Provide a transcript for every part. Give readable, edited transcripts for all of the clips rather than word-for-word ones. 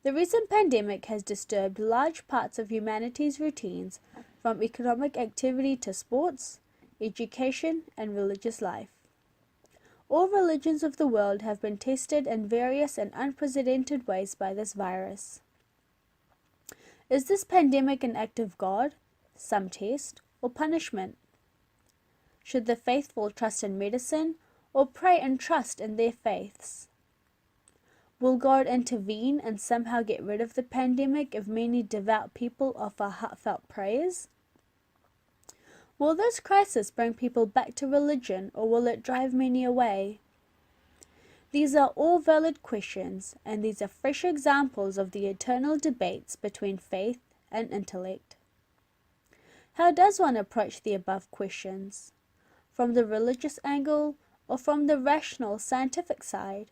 The recent pandemic has disturbed large parts of humanity's routines, from economic activity to sports, education, and religious life. All religions of the world have been tested in various and unprecedented ways by this virus. Is this pandemic an act of God, some test, or punishment? Should the faithful trust in medicine, or pray and trust in their faiths? Will God intervene and somehow get rid of the pandemic if many devout people offer heartfelt prayers? Will this crisis bring people back to religion, or will it drive many away? These are all valid questions, and these are fresh examples of the eternal debates between faith and intellect. How does one approach the above questions? From the religious angle, or from the rational scientific side?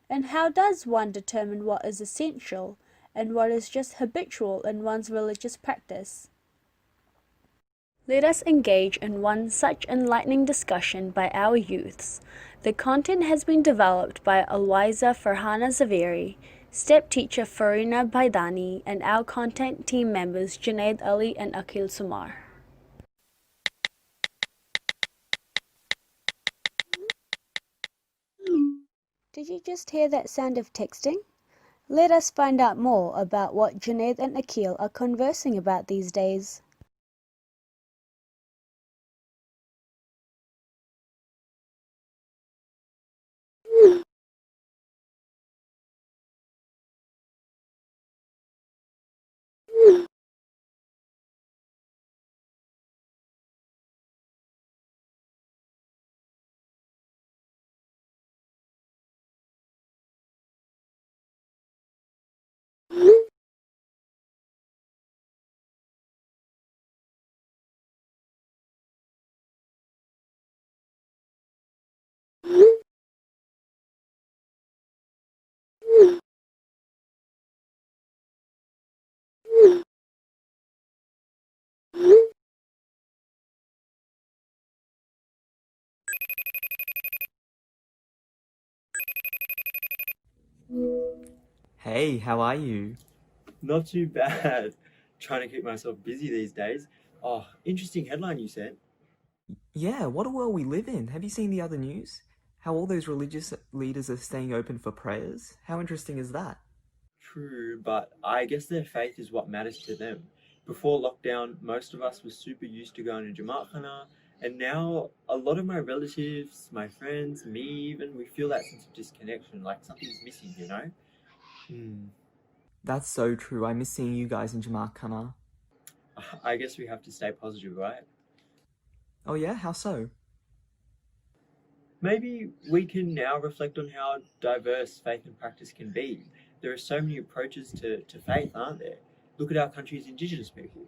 And how does one determine what is essential and what is just habitual in one's religious practice? Let us engage in one such enlightening discussion by our youths. The content has been developed by Alwaeza Farhana Zaveri, step teacher Ferina Bhaidani, and our content team members Junnade and Akyl. Did you just hear that sound of texting? Let us find out more about what Junnade and Akyl are conversing about these days. Hey, how are you? Not too bad. Trying to keep myself busy these days. Oh, interesting headline you said. Yeah, what a world we live in. Have you seen the other news? How all those religious leaders are staying open for prayers? How interesting is that? True, but I guess their faith is what matters to them. Before lockdown, most of us were super used to going to Jamaat, and now a lot of my relatives, my friends, me even, we feel that sense of disconnection, like something's missing, you know? Hmm. That's so true. I miss seeing you guys in Jamarcana. I guess we have to stay positive, right? Oh yeah, how so? Maybe we can now reflect on how diverse faith and practice can be. There are so many approaches to faith, aren't there? Look at our country's indigenous people.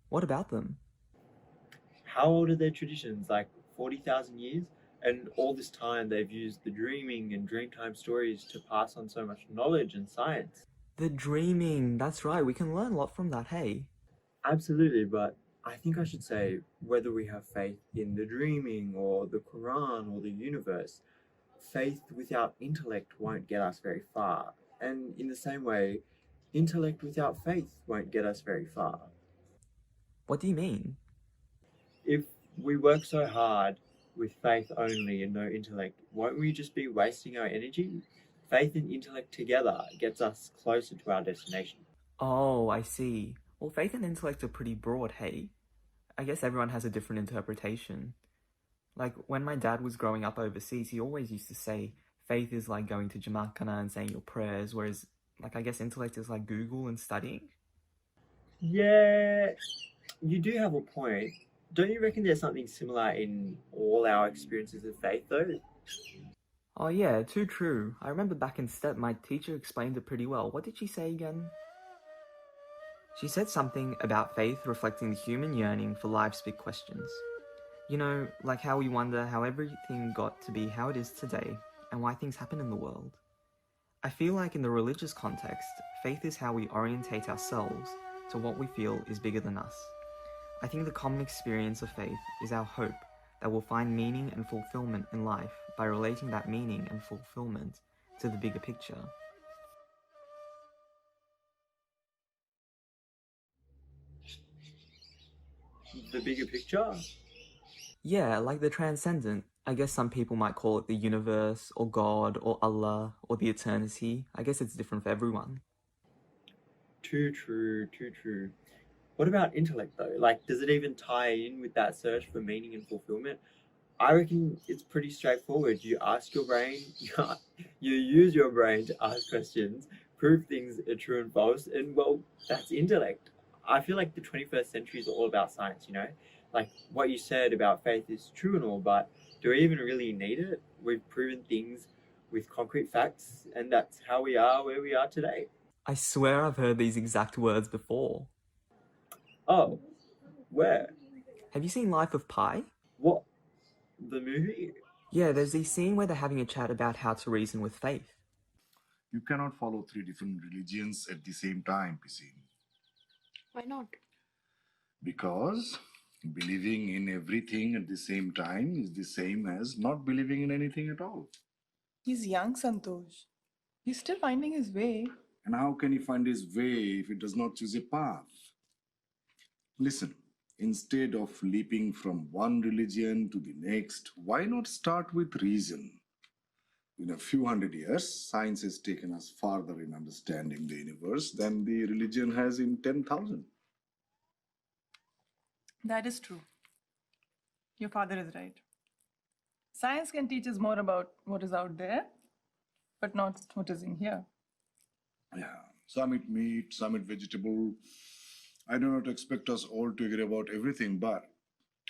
What about them? How old are their traditions? Like 40,000 years? And all this time they've used the dreaming and dreamtime stories to pass on so much knowledge and science. The dreaming. That's right, we can learn a lot from that, hey? Absolutely, but I think I should say whether we have faith in the dreaming or the Quran or the universe, faith without intellect won't get us very far. And in the same way, intellect without faith won't get us very far. What do you mean? If we work so hard with faith only and no intellect, won't we just be wasting our energy? Faith and intellect together gets us closer to our destination. Oh, I see. Well, faith and intellect are pretty broad, hey? I guess everyone has a different interpretation. Like, when my dad was growing up overseas, he always used to say, faith is like going to Jamarcana and saying your prayers, whereas, like, I guess intellect is like Google and studying. Yeah, you do have a point. Don't you reckon there's something similar in all our experiences of faith, though? Oh yeah, too true. I remember back in STEP, my teacher explained it pretty well. What did she say again? She said something about faith reflecting the human yearning for life's big questions. You know, like how we wonder how everything got to be how it is today, and why things happen in the world. I feel like in the religious context, faith is how we orientate ourselves to what we feel is bigger than us. I think the common experience of faith is our hope that we'll find meaning and fulfillment in life by relating that meaning and fulfillment to the bigger picture. the bigger picture? Yeah, like the transcendent. I guess some people might call it the universe, or God, or Allah, or the eternity. I guess it's different for everyone. Too true, too true. What about intellect though? Like, does it even tie in with that search for meaning and fulfillment? I reckon it's pretty straightforward. You ask your brain, you use your brain to ask questions, prove things are true and false, and well, that's intellect. I feel like the 21st century is all about science, you know? Like what you said about faith is true and all, but do we even really need it? We've proven things with concrete facts, and that's how we are where we are today. I swear I've heard these exact words before. Oh, where? Have you seen Life of Pi? What? The movie? Yeah, there's this scene where they're having a chat about how to reason with faith. You cannot follow 3 different religions at the same time, Piscine. Why not? Because believing in everything at the same time is the same as not believing in anything at all. He's young, Santosh. He's still finding his way. And how can he find his way if he does not choose a path? Listen, instead of leaping from one religion to the next, why not start with reason? In a few hundred years, science has taken us farther in understanding the universe than the religion has in 10,000. That is true. Your father is right. Science can teach us more about what is out there, but not what is in here. Yeah, some eat meat, some eat vegetable. I do not expect us all to agree about everything, but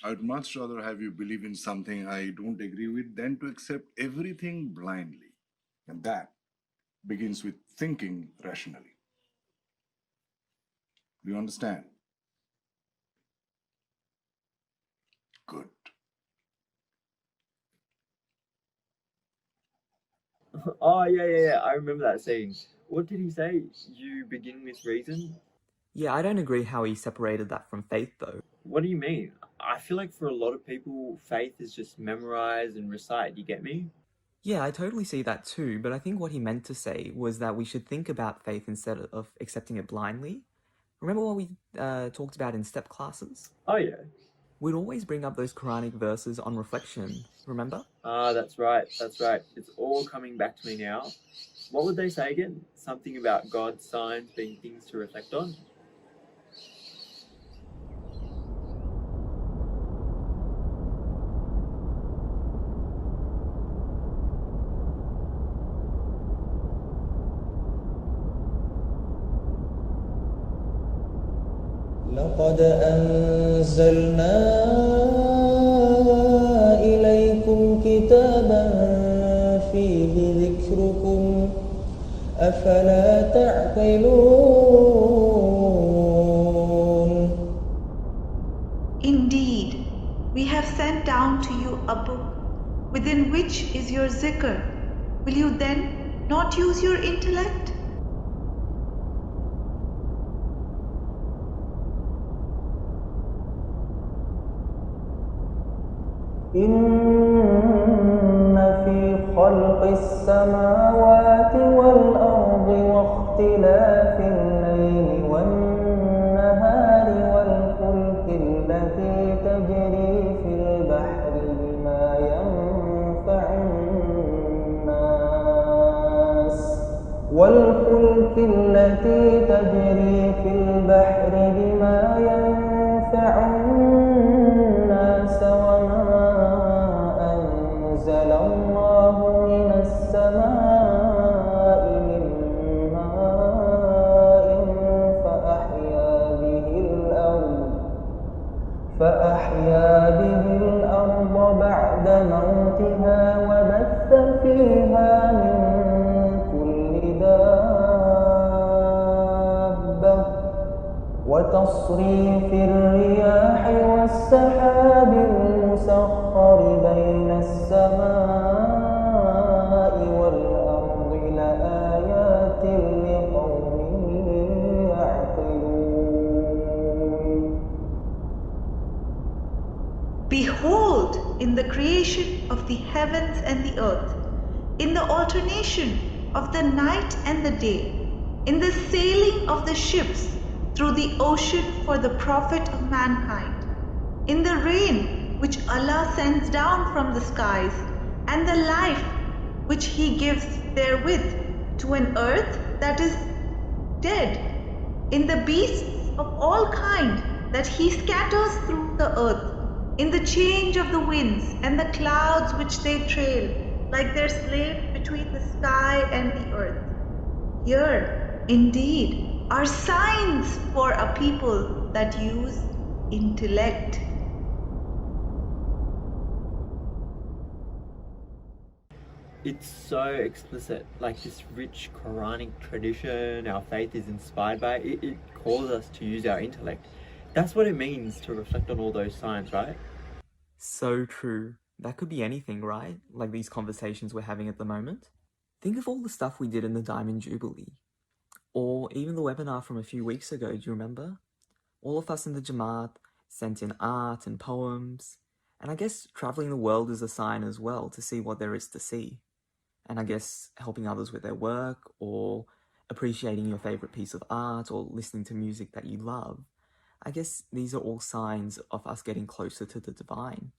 I'd much rather have you believe in something I don't agree with than to accept everything blindly. And that begins with thinking rationally. Do you understand? Good. Oh, yeah. I remember that scene. What did he say? You begin with reason? Yeah, I don't agree how he separated that from faith though. What do you mean? I feel like for a lot of people, faith is just memorize and recite. You get me? Yeah, I totally see that too, but I think what he meant to say was that we should think about faith instead of accepting it blindly. Remember what we talked about in step classes? Oh, yeah. We'd always bring up those Quranic verses on reflection, remember? Ah, that's right. It's all coming back to me now. What would they say again? Something about God's signs being things to reflect on? لقد أنزلنا إليكم كتابا فيه ذكركم أفلا تعقلون. Indeed, we have sent down to you a book within which is your zikr. Will you then not use your intellect? إن في خلق السماوات والأرض واختلاف الليل والنهار والفلك التي تجري في البحر بما ينفع الناس أنزل الله من السماء من ماء فأحيا به الأرض بعد موتها وبث فيها من كل دابة وتصريف الرياح والسحاب المسخر بين السماء والأرض لآيات لقوم يعقلون. Behold, in the creation of the heavens and the earth, in the alternation of the night and the day, in the sailing of the ships through the ocean for the profit of mankind, in the rain which Allah sends down from the skies, and the life which He gives therewith to an earth that is dead, in the beasts of all kind that He scatters through the earth, in the change of the winds and the clouds which they trail, like their slave between the sky and the earth. Here, indeed, are signs for a people that use intellect. It's so explicit, like this rich Quranic tradition our faith is inspired by. It calls us to use our intellect. That's what it means to reflect on all those signs, right? So true. That could be anything, right? Like these conversations we're having at the moment. Think of all the stuff we did in the Diamond Jubilee. Or even the webinar from a few weeks ago, do you remember? All of us in the Jamaat sent in art and poems. And I guess traveling the world is a sign as well to see what there is to see. And I guess helping others with their work, or appreciating your favorite piece of art, or listening to music that you love. I guess these are all signs of us getting closer to the divine.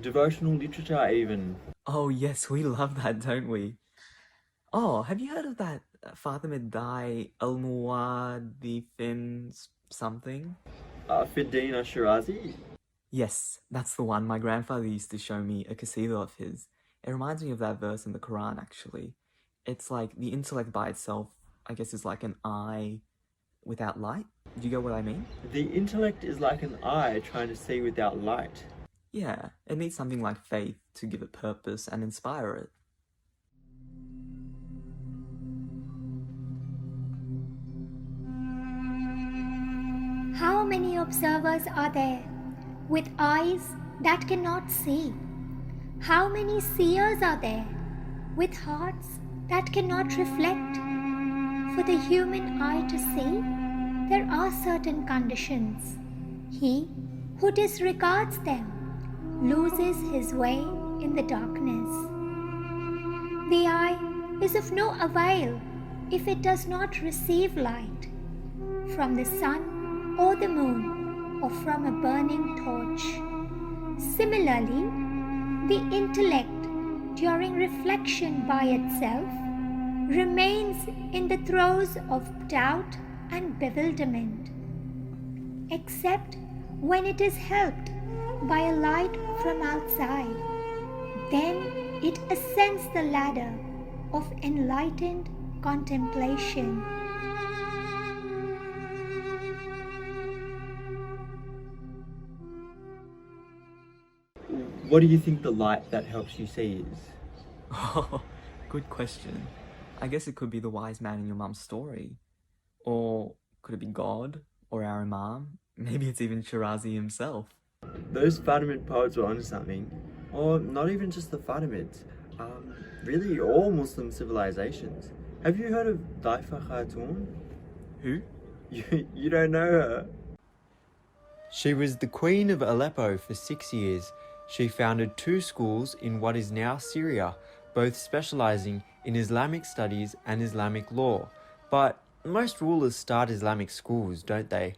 Devotional literature even. Oh yes, we love that, don't we? Oh, have you heard of that Fatima Dai Al-Muwadifin something? Fidina Shirazi. Yes, that's the one. My grandfather used to show me a qasida of his. It reminds me of that verse in the Quran, actually. It's like the intellect by itself, I guess, is like an eye without light. Do you get what I mean? The intellect is like an eye trying to see without light. Yeah, it needs something like faith to give it purpose and inspire it. How many observers are there with eyes that cannot see? How many seers are there with hearts that cannot reflect? For the human eye to see, there are certain conditions. He who disregards them loses his way in the darkness. The eye is of no avail if it does not receive light from the sun or the moon, or from a burning torch. Similarly, the intellect, during reflection by itself, remains in the throes of doubt and bewilderment, except when it is helped by a light from outside. Then it ascends the ladder of enlightened contemplation. What do you think the light that helps you see is? Oh, good question. I guess it could be the wise man in your mum's story. Or could it be God? Or our Imam? Maybe it's even Shirazi himself. Those Fatimid poets were onto something. Or not even just the Fatimids. Really all Muslim civilizations. Have you heard of Daifa Khatun? Who? You don't know her? She was the queen of Aleppo for 6 years. She founded 2 schools in what is now Syria, both specializing in Islamic studies and Islamic law. But most rulers start Islamic schools, don't they?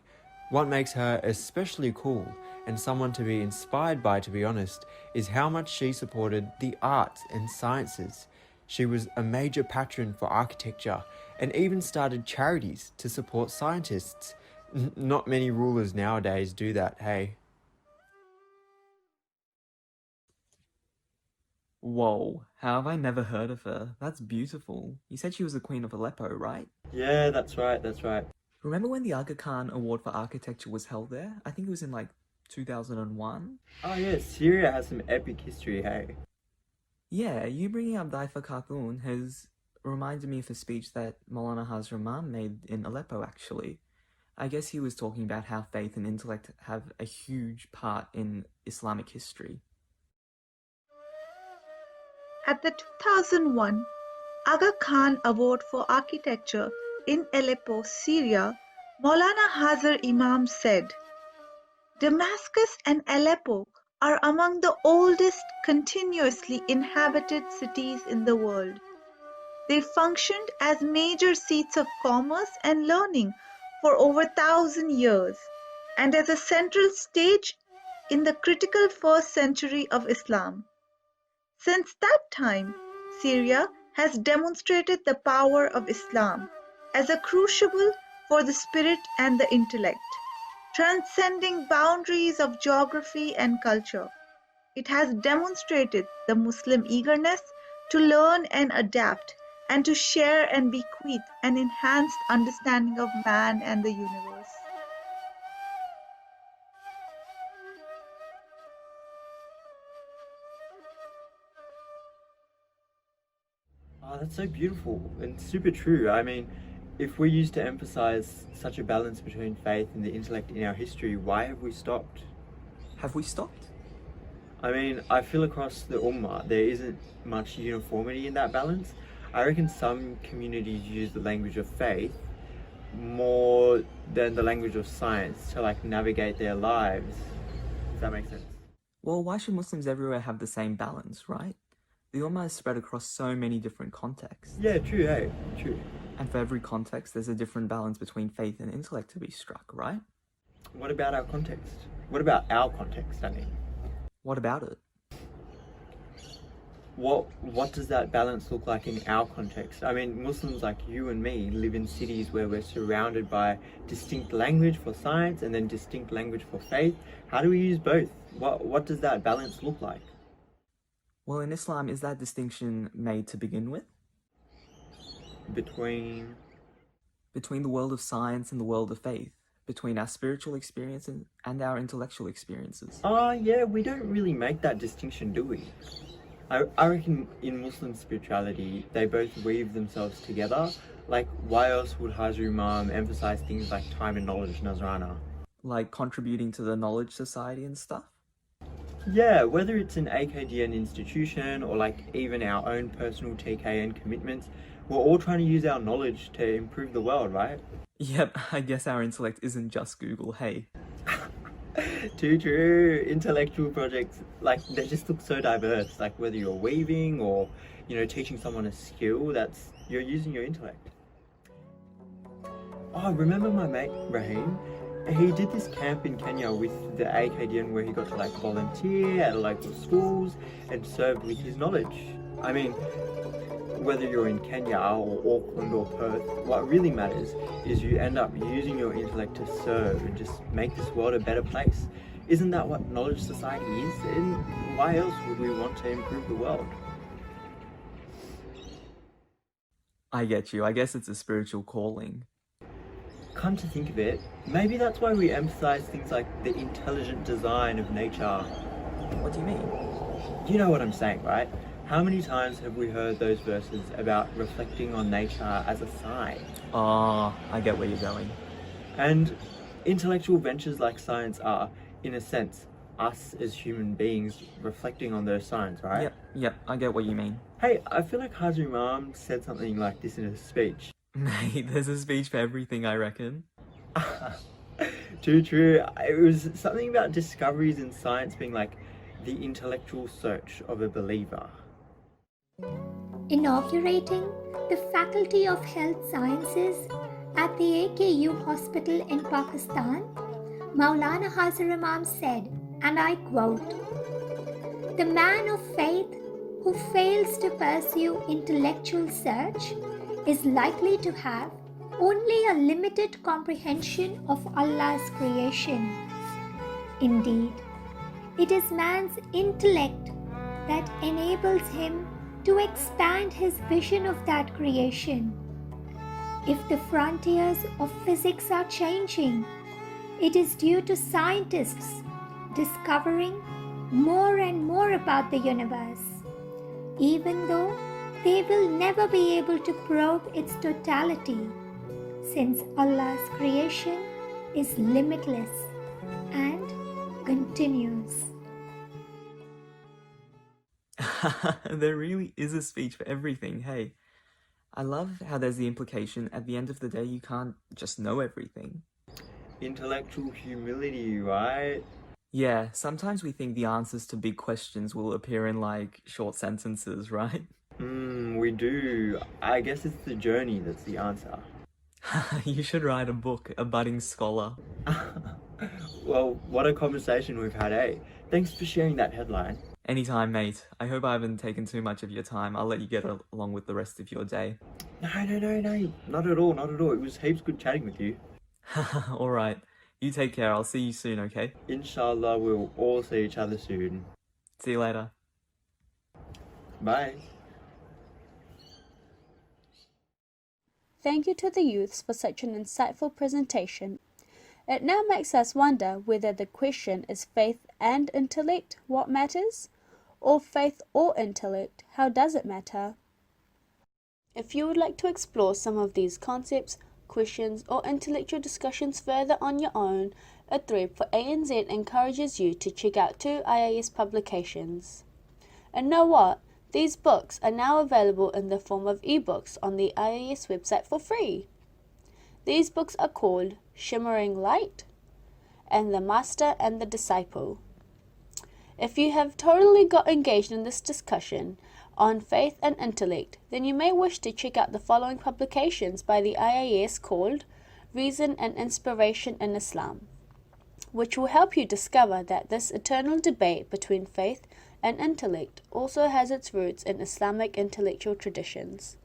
What makes her especially cool, and someone to be inspired by, to be honest, is how much she supported the arts and sciences. She was a major patron for architecture and even started charities to support scientists. Not many rulers nowadays do that, hey? Whoa, how have I never heard of her? That's beautiful. You said she was the queen of Aleppo, right? Yeah, that's right. Remember when the Aga Khan Award for Architecture was held there? I think it was in like 2001? Oh yeah, Syria has some epic history, hey? Yeah, you bringing up Daifa Khatun has reminded me of a speech that Maulana Hazrat Imam made in Aleppo, actually. I guess he was talking about how faith and intellect have a huge part in Islamic history. At the 2001 Aga Khan Award for Architecture in Aleppo, Syria, Maulana Hazrat Imam said, Damascus and Aleppo are among the oldest continuously inhabited cities in the world. They functioned as major seats of commerce and learning for over 1,000 years, and as a central stage in the critical first century of Islam. Since that time, Syria has demonstrated the power of Islam as a crucible for the spirit and the intellect, transcending boundaries of geography and culture. It has demonstrated the Muslim eagerness to learn and adapt, and to share and bequeath an enhanced understanding of man and the universe. Oh, that's so beautiful and super true. I mean, if we used to emphasize such a balance between faith and the intellect in our history, why have we stopped? Have we stopped? I mean, I feel across the Ummah there isn't much uniformity in that balance. I reckon some communities use the language of faith more than the language of science to like navigate their lives. Does that make sense? Well, why should Muslims everywhere have the same balance, right? The Ummah is spread across so many different contexts. Yeah, true, hey, true. And for every context, there's a different balance between faith and intellect to be struck, right? What about our context? What about our context, I mean? What about it? What does that balance look like in our context? I mean, Muslims like you and me live in cities where we're surrounded by distinct language for science and then distinct language for faith. How do we use both? What does that balance look like? Well, in Islam, is that distinction made to begin with? Between the world of science and the world of faith, between our spiritual experiences and our intellectual experiences. Yeah, we don't really make that distinction, do we? I reckon in Muslim spirituality, they both weave themselves together. Like, why else would Hazrat Imam emphasize things like time and knowledge, Nazrana? Like contributing to the knowledge society and stuff? Yeah, whether it's an AKDN institution or like even our own personal TKN commitments, we're all trying to use our knowledge to improve the world, right? Yep, I guess our intellect isn't just Google, hey. Too true. Intellectual projects, like, they just look so diverse. Like, whether you're weaving or, you know, teaching someone a skill, you're using your intellect. Oh, remember my mate Rahim? He did this camp in Kenya with the AKDN where he got to like volunteer at local schools and served with his knowledge. I mean, whether you're in Kenya or Auckland or Perth, what really matters is you end up using your intellect to serve and just make this world a better place. Isn't that what knowledge society is? And why else would we want to improve the world? I get you. I guess it's a spiritual calling. Come to think of it, maybe that's why we emphasize things like the intelligent design of nature. What do you mean? You know what I'm saying, right? How many times have we heard those verses about reflecting on nature as a sign? Ah, I get where you're going. And intellectual ventures like science are, in a sense, us as human beings reflecting on those signs, right? Yep, I get what you mean. Hey, I feel like Hazrat Imam said something like this in a speech. Mate, there's a speech for everything, I reckon. Too true. It was something about discoveries in science being like the intellectual search of a believer. Inaugurating the Faculty of Health Sciences at the AKU Hospital in Pakistan, Maulana Hazrat Imam said, and I quote, "The man of faith who fails to pursue intellectual search is likely to have only a limited comprehension of Allah's creation. Indeed, it is man's intellect that enables him to expand his vision of that creation. If the frontiers of physics are changing, it is due to scientists discovering more and more about the universe, even though they will never be able to probe its totality, since Allah's creation is limitless and continuous." There really is a speech for everything, hey. I love how there's the implication at the end of the day you can't just know everything. Intellectual humility, right? Yeah, sometimes we think the answers to big questions will appear in like short sentences, right? We do. I guess it's the journey that's the answer. You should write a book, A Budding Scholar. Well, what a conversation we've had, eh? Thanks for sharing that headline. Anytime, mate. I hope I haven't taken too much of your time. I'll let you get along with the rest of your day. No, not at all, not at all. It was heaps good chatting with you. Alright. You take care. I'll see you soon, okay? Inshallah, we'll all see each other soon. See you later. Bye. Thank you to the youths for such an insightful presentation. It now makes us wonder whether the question is faith and intellect what matters, or faith or intellect, how does it matter? If you would like to explore some of these concepts, questions, or intellectual discussions further on your own, a thread for ANZ encourages you to check out 2 IAS publications. And know what? These books are now available in the form of ebooks on the IAS website for free. These books are called Shimmering Light and The Master and the Disciple. If you have totally got engaged in this discussion on faith and intellect, then you may wish to check out the following publications by the IAS called Reason and Inspiration in Islam, which will help you discover that this eternal debate between faith and intellect also has its roots in Islamic intellectual traditions.